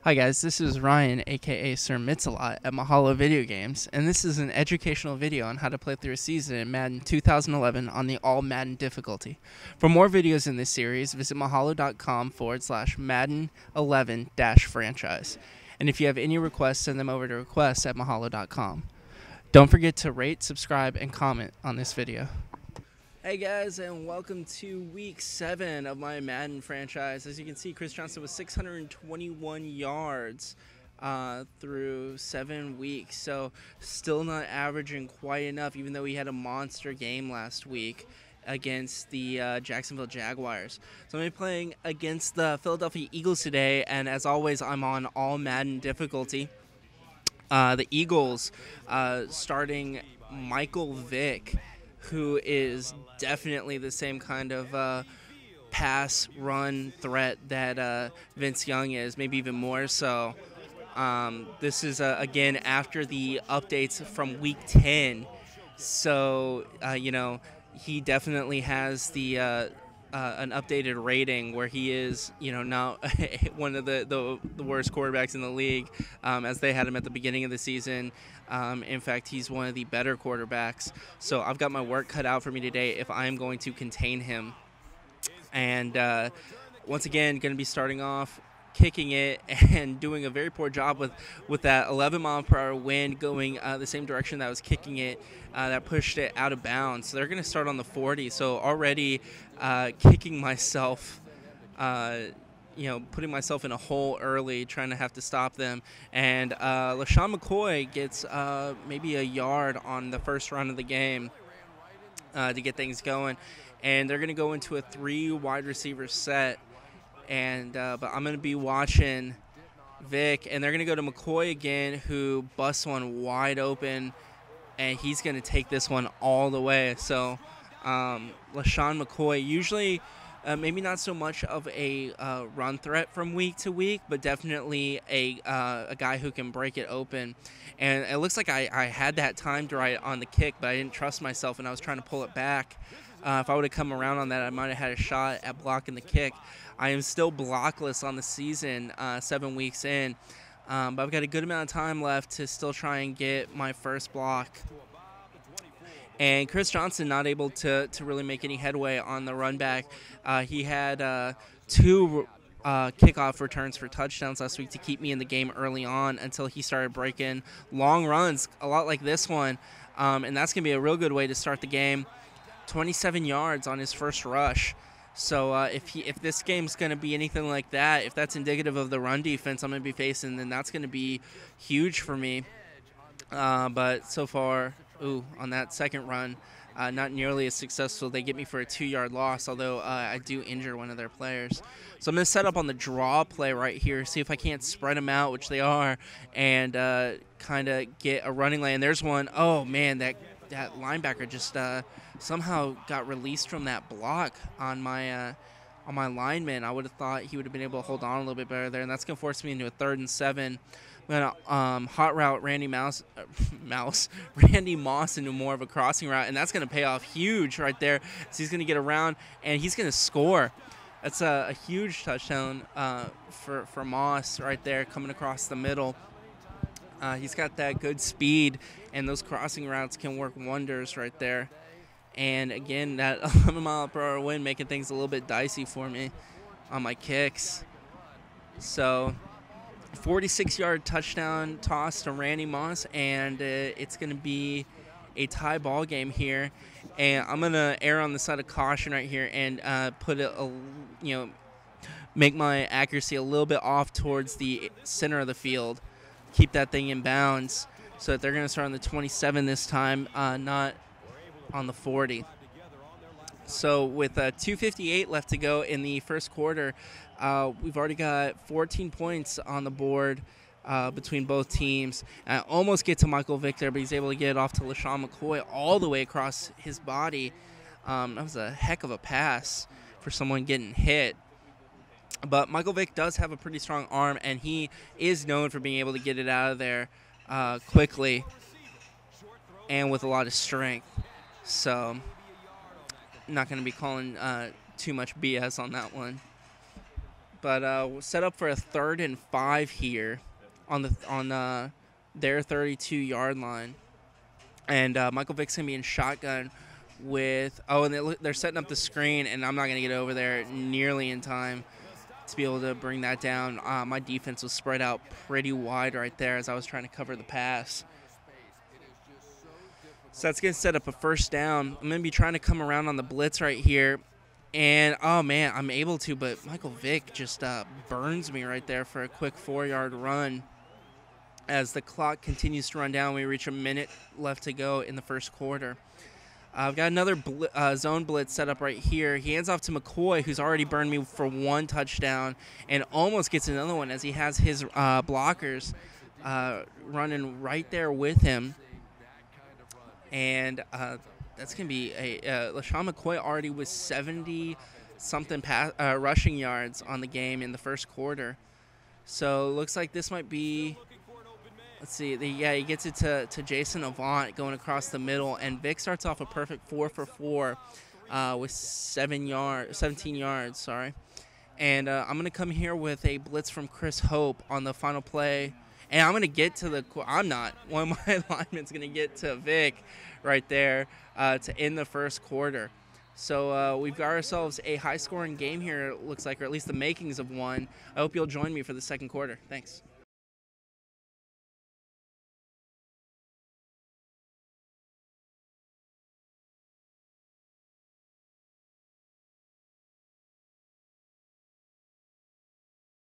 Hi guys, this is Ryan, aka Sir Mitsalot at Mahalo Video Games, and this is an educational video on how to play through a season in Madden 2011 on the All Madden difficulty. For more videos in this series, visit mahalo.com/Madden11-franchise. And if you have any requests, send them over to requests at mahalo.com. Don't forget to rate, subscribe, and comment on this video. Hey guys, and welcome to week 7 of my Madden franchise. As you can see, Chris Johnson was 621 yards through 7 weeks, so still not averaging quite enough, even though he had a monster game last week against the Jacksonville Jaguars. So I'm going to be playing against the Philadelphia Eagles today, and as always, I'm on all Madden difficulty. The Eagles starting Michael Vick, who is definitely the same kind of pass-run threat that Vince Young is, maybe even more so. This is, again, after the updates from Week 10. So, he definitely has the an updated rating where he is, now one of the worst quarterbacks in the league, as they had him at the beginning of the season. In fact, he's one of the better quarterbacks. So I've got my work cut out for me today if I'm going to contain him. And once again, going to be starting off kicking it and doing a very poor job with that 11-mile-per-hour wind going the same direction that I was kicking it, that pushed it out of bounds. So they're going to start on the 40. So already kicking myself, putting myself in a hole early, trying to have to stop them. And LaShawn McCoy gets maybe a yard on the first run of the game to get things going. And they're going to go into a 3 wide receiver set. And but I'm going to be watching Vic, and they're going to go to McCoy again, who busts one wide open, and he's going to take this one all the way. So LaShawn McCoy, usually maybe not so much of a run threat from week to week, but definitely a guy who can break it open. And it looks like I had that timed right on the kick, but I didn't trust myself, and I was trying to pull it back. If I would have come around on that, I might have had a shot at blocking the kick. I am still blockless on the season, 7 weeks in, but I've got a good amount of time left to still try and get my first block. And Chris Johnson not able to really make any headway on the run back. He had 2 kickoff returns for touchdowns last week to keep me in the game early on until he started breaking long runs, a lot like this one, and that's going to be a real good way to start the game. 27 yards on his first rush. So if this game's going to be anything like that, if that's indicative of the run defense I'm going to be facing, then that's going to be huge for me. But so far, on that second run, not nearly as successful. They get me for a 2-yard loss, although I do injure one of their players. So I'm going to set up on the draw play right here, see if I can't spread them out, which they are, and kind of get a running lane. There's one. Oh, man, that linebacker just somehow got released from that block on my lineman. I would have thought he would have been able to hold on a little bit better there, and that's going to force me into a 3rd and 7. I'm going to hot route Randy Moss into more of a crossing route, and that's going to pay off huge right there. So he's going to get around, and he's going to score. That's a huge touchdown for Moss right there coming across the middle. He's got that good speed, and those crossing routes can work wonders right there. And again, that 11-mile-per-hour wind making things a little bit dicey for me on my kicks. So 46-yard touchdown toss to Randy Moss, and it's going to be a tie ball game here. And I'm going to err on the side of caution right here and put make my accuracy a little bit off towards the center of the field. Keep that thing in bounds so that they're going to start on the 27 this time, not on the 40. So with 2:58 left to go in the first quarter, we've already got 14 points on the board between both teams. I almost get to Michael Vick there, but he's able to get it off to LaShawn McCoy all the way across his body. That was a heck of a pass for someone getting hit. But Michael Vick does have a pretty strong arm, and he is known for being able to get it out of there quickly and with a lot of strength. So I'm not going to be calling too much BS on that one. But we're set up for a 3rd and 5 here on their 32-yard line. And Michael Vick's going to be in shotgun with – and they're setting up the screen, and I'm not going to get over there nearly in time to be able to bring that down. My defense was spread out pretty wide right there as I was trying to cover the pass. So that's going to set up a 1st down. I'm going to be trying to come around on the blitz right here. And, oh, man, I'm able to, but Michael Vick just burns me right there for a quick 4-yard run. As the clock continues to run down, we reach a minute left to go in the 1st quarter. I've got another zone blitz set up right here. He hands off to McCoy, who's already burned me for 1 touchdown, and almost gets another one as he has his blockers running right there with him. And that's going to be LaShawn McCoy already with 70-something rushing yards on the game in the 1st quarter. So it looks like this might be, let's see, he gets it to Jason Avant going across the middle, and Vic starts off a perfect 4 for 4 with 17 yards, sorry. And I'm going to come here with a blitz from Chris Hope on the final play. And I'm going to get to one of my linemen's going to get to Vic right there to end the 1st quarter. So we've got ourselves a high-scoring game here, it looks like, or at least the makings of one. I hope you'll join me for the 2nd quarter. Thanks.